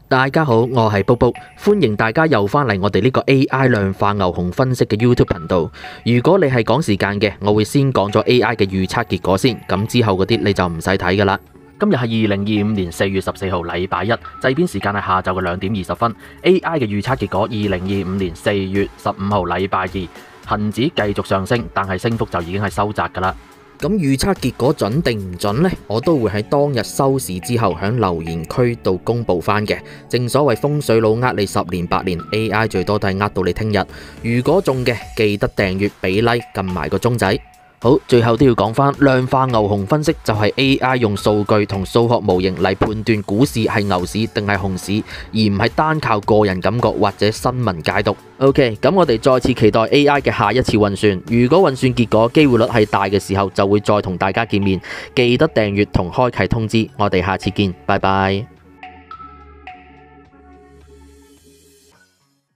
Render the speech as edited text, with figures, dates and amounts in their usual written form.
大家好，我係卜卜，歡迎大家又返嚟我哋呢個 AI 量化牛熊分析嘅 YouTube 頻道。如果你係講時間嘅，我會先講咗 AI 嘅預測結果先，咁之後嗰啲你就唔使睇噶啦。今日係2025年4月14號禮拜一，製片時間係下晝嘅2點20分。AI 嘅預測結果，2025年4月15號禮拜二，恒指繼續上升，但係升幅就已經係收窄噶啦。咁預測結果準定唔準呢？我都會喺當日收市之後喺留言區度公布翻嘅。正所謂風水佬呃你10年8年 ，AI 最多都係呃到你聽日。如果中嘅，記得訂閱、俾 like、撳埋個鐘仔。好，最後都要講翻量化牛熊分析，就係 AI 用數據同數學模型嚟判斷股市係牛市定係熊市，而唔係單靠個人感覺或者新聞解讀。OK， 咁我哋再次期待 AI 嘅下一次運算。如果運算結果機會率係大嘅時候，就會再同大家見面。記得訂閱同開啟通知。我哋下次見，拜拜。